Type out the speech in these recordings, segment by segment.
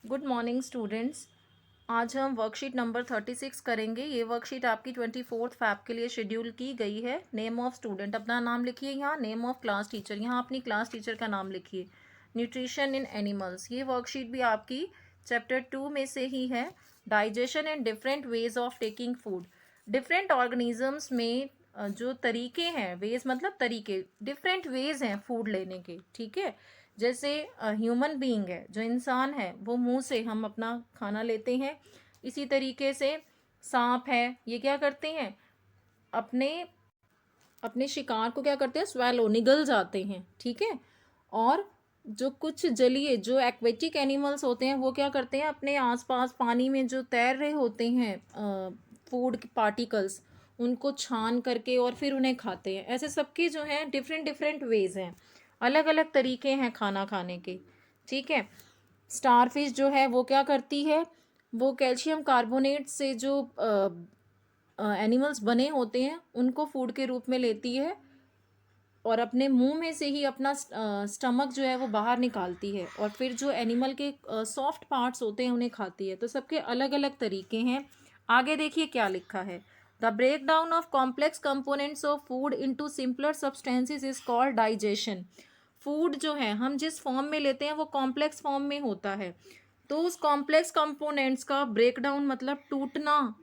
Good morning students. आज हम worksheet number 36 करेंगे। ये वर्कशीट आपकी 24 फैब के लिए शेड्यूल की गई है। नेम ऑफ स्टूडेंट, अपना नाम लिखिए यहाँ। नेम ऑफ क्लास टीचर, यहाँ अपनी क्लास टीचर का नाम लिखिए। न्यूट्रिशन इन एनिमल्स, ये वर्कशीट भी आपकी चैप्टर 2 में से ही है। Digestion and different ways of taking food. Different organisms में जो तरीके हैं, वेज मतलब तरीके, डिफरेंट वेज हैं फूड लेने के। ठीक है, जैसे ह्यूमन बीइंग है, जो इंसान है, वो मुंह से हम अपना खाना लेते हैं। इसी तरीके से सांप है, ये क्या करते हैं, अपने अपने शिकार को क्या करते हैं, स्वेलो, निगल जाते हैं। ठीक है, और जो कुछ जलीय, जो एक्वेटिक एनिमल्स होते हैं, वो क्या करते हैं, अपने आसपास पानी में जो तैर रहे होते हैं फूड पार्टिकल्स, उनको छान करके और फिर उन्हें खाते हैं। ऐसे सबके जो हैं डिफरेंट डिफरेंट वेज हैं, अलग अलग तरीके हैं खाना खाने के। ठीक है, स्टारफिश जो है वो क्या करती है, वो कैल्शियम कार्बोनेट से जो एनिमल्स बने होते हैं उनको फूड के रूप में लेती है और अपने मुंह में से ही अपना स्टमक जो है वो बाहर निकालती है और फिर जो एनिमल के सॉफ्ट पार्ट्स होते हैं उन्हें खाती है। तो सबके अलग अलग तरीके हैं। आगे देखिए क्या लिखा है। The break down of complex components of food into simpler substances is called digestion. Food जो है हम जिस फॉर्म में लेते हैं वो कॉम्प्लेक्स फॉर्म में होता है, तो उस कॉम्प्लेक्स कंपोनेंट्स का ब्रेक डाउन मतलब टूटना,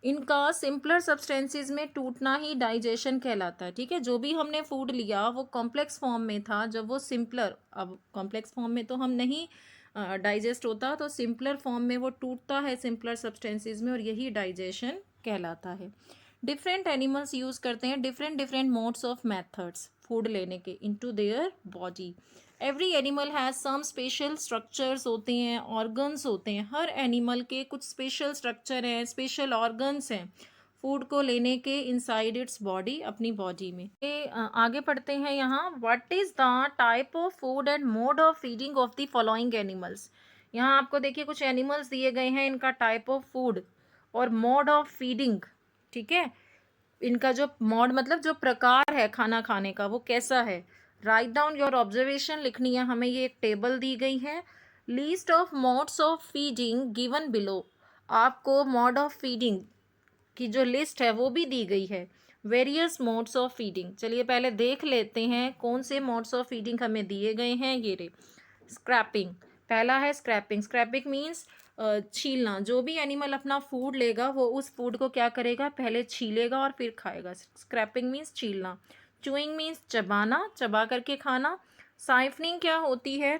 इनका सिंपलर सब्सटेंसेस में टूटना ही डाइजेशन कहलाता है। ठीक है, जो भी हमने फूड लिया वो कॉम्प्लेक्स फॉर्म में था, जब वो सिंपलर, अब कॉम्प्लेक्स फॉर्म में तो हम नहीं डाइजेस्ट होता, तो सिंपलर फॉर्म में वो टूटता है सिंपलर सब्सटेंसेस में, और यही डाइजेशन कहलाता है। डिफरेंट एनिमल्स यूज़ करते हैं different different modes of methods food लेने के into their body. Every animal has some special structures होते हैं, ऑर्गन्स होते हैं। हर एनिमल के कुछ स्पेशल स्ट्रक्चर हैं, स्पेशल ऑर्गन्स हैं फूड को लेने के इनसाइड इट्स बॉडी, अपनी बॉडी में। ये आगे पढ़ते हैं यहाँ। What is the type of food and mode of feeding of the following animals. यहाँ आपको देखिए कुछ एनिमल्स दिए गए हैं, इनका टाइप ऑफ फूड और मोड ऑफ फीडिंग। ठीक है, इनका जो मोड मतलब जो प्रकार है खाना खाने का वो कैसा है। राइट डाउन योर ऑब्जर्वेशन लिखनी है हमें। ये एक टेबल दी गई है। Least of modes of feeding given below. आपको मोड ऑफ फीडिंग की जो लिस्ट है वो भी दी गई है। वेरियस मोड्स ऑफ फीडिंग, चलिए पहले देख लेते हैं कौन से मोड्स ऑफ फीडिंग हमें दिए गए हैं। ये रे, स्क्रैपिंग, पहला है स्क्रैपिंग। स्क्रैपिंग मीन्स छीलना। जो भी एनिमल अपना फूड लेगा वो उस फूड को क्या करेगा, पहले छीलेगा और फिर खाएगा। स्क्रैपिंग मीन्स छीलना। चूइंग मीन्स चबाना, चबा करके खाना। साइफनिंग क्या होती है,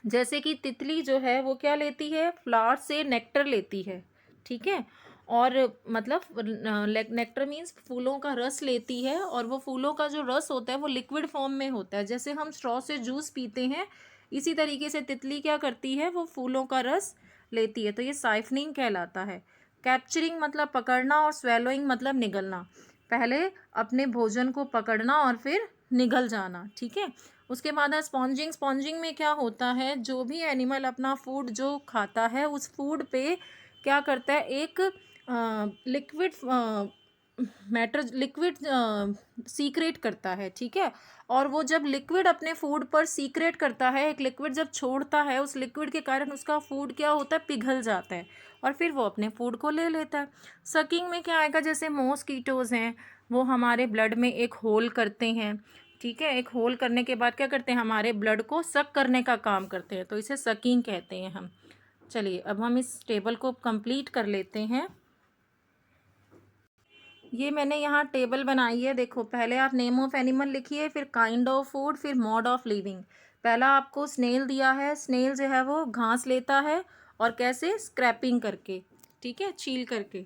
जैसे कि तितली जो है वो क्या लेती है, फ्लावर से नेक्टर लेती है। ठीक है, और मतलब नेक्टर मीन्स फूलों का रस लेती है, और वो फूलों का जो रस होता है वो लिक्विड फॉर्म में होता है। जैसे हम स्ट्रॉ से जूस पीते हैं, इसी तरीके से तितली क्या करती है, वो फूलों का रस लेती है। तो ये साइफनिंग कहलाता है। कैप्चरिंग मतलब पकड़ना, और स्वेलोइंग मतलब निगलना। पहले अपने भोजन को पकड़ना और फिर निगल जाना। ठीक है, उसके बाद है स्पॉन्जिंग। स्पॉन्जिंग में क्या होता है, जो भी एनिमल अपना फूड जो खाता है उस फूड पे क्या करता है, एक लिक्विड मैटर, लिक्विड सीक्रेट करता है। ठीक है, और वो जब लिक्विड अपने फूड पर सीक्रेट करता है, एक लिक्विड जब छोड़ता है, उस लिक्विड के कारण उसका फूड क्या होता है, पिघल जाता है और फिर वो अपने फूड को ले लेता है। सकिंग में क्या आएगा, जैसे मॉस्कीटोज़ हैं, वो हमारे ब्लड में एक होल करते हैं। ठीक है, एक होल करने के बाद क्या करते हैं, हमारे ब्लड को सक करने का काम करते हैं, तो इसे सकिंग कहते हैं हम। चलिए अब हम इस टेबल को कंप्लीट कर लेते हैं। ये मैंने यहाँ टेबल बनाई है, देखो पहले आप नेम ऑफ एनिमल लिखिए, फिर काइंड ऑफ फूड, फिर मोड ऑफ लिविंग। पहला आपको स्नेल दिया है। स्नेल जो है वो घास लेता है, और कैसे, स्क्रैपिंग करके। ठीक है, छील करके।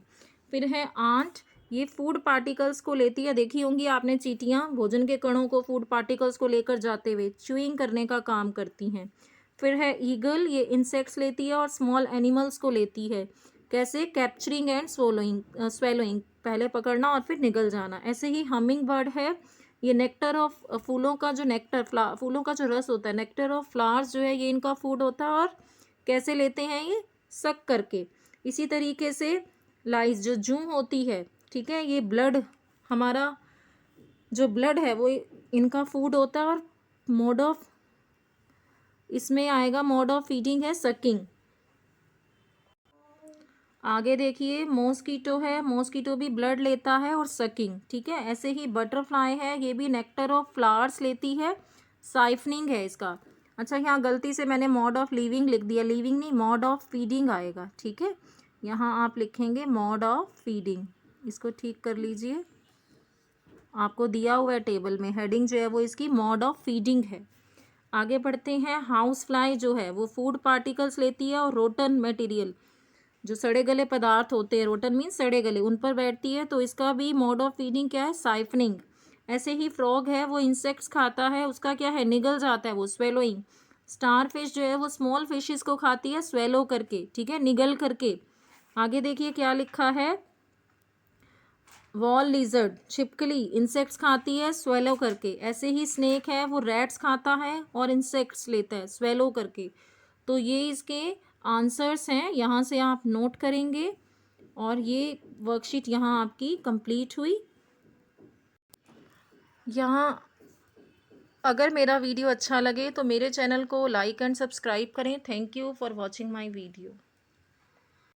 फिर है आंट, ये फूड पार्टिकल्स को लेती है, देखी होंगी आपने चींटियाँ भोजन के कणों को फूड पार्टिकल्स को लेकर जाते हुए च्यूइंग करने का काम करती हैं। फिर है ईगल, ये इंसेक्ट्स लेती है और स्मॉल एनिमल्स को लेती है, कैसे, कैप्चरिंग एंड स्वोलोइंग, स्वेलोइंग, पहले पकड़ना और फिर निगल जाना। ऐसे ही हमिंग बर्ड है, ये नेक्टर ऑफ फूलों का जो नेक्टर, फूलों का जो रस होता है, नेक्टर ऑफ फ्लावर्स जो है ये इनका फूड होता है, और कैसे लेते हैं, ये सक करके। इसी तरीके से लाइस, जो जूं होती है, ठीक है, ये ब्लड, हमारा जो ब्लड है वो इनका फूड होता है, और मोड ऑफ इसमें आएगा मोड ऑफ फीडिंग है सकिंग। आगे देखिए मॉस्किटो है, मॉस्किटो भी ब्लड लेता है और सकिंग, ठीक है। ऐसे ही बटरफ्लाई है, ये भी नेक्टर ऑफ फ्लावर्स लेती है, साइफनिंग है इसका। अच्छा यहाँ गलती से मैंने मोड ऑफ लिविंग लिख दिया, लिविंग नहीं मोड ऑफ फीडिंग आएगा, ठीक है। यहाँ आप लिखेंगे मोड ऑफ फीडिंग, इसको ठीक कर लीजिए, आपको दिया हुआ है टेबल में, हेडिंग जो है वो इसकी मोड ऑफ फीडिंग है। आगे बढ़ते हैं, हाउस फ्लाई जो है वो फूड पार्टिकल्स लेती है और रोटन मटेरियल, जो सड़े गले पदार्थ होते हैं, रोटन मीन्स सड़े गले, उन पर बैठती है, तो इसका भी मोड ऑफ फीडिंग क्या है, साइफनिंग। ऐसे ही फ्रॉग है वो इंसेक्ट्स खाता है, उसका क्या है, निगल जाता है वो, स्वेलोइंग। स्टार फिश जो है वो स्मॉल फिशेस को खाती है स्वेलो करके, ठीक है, निगल करके। आगे देखिए क्या लिखा है, वॉल लिजर्ड छिपकली इंसेक्ट्स खाती है स्वेलो करके। ऐसे ही स्नेक है वो रैट्स खाता है और इंसेक्ट्स लेता है स्वेलो करके। तो ये इसके आंसर्स हैं, यहाँ से आप नोट करेंगे और ये वर्कशीट यहाँ आपकी कंप्लीट हुई। यहाँ अगर मेरा वीडियो अच्छा लगे तो मेरे चैनल को लाइक एंड सब्सक्राइब करें। Thank you for watching my video.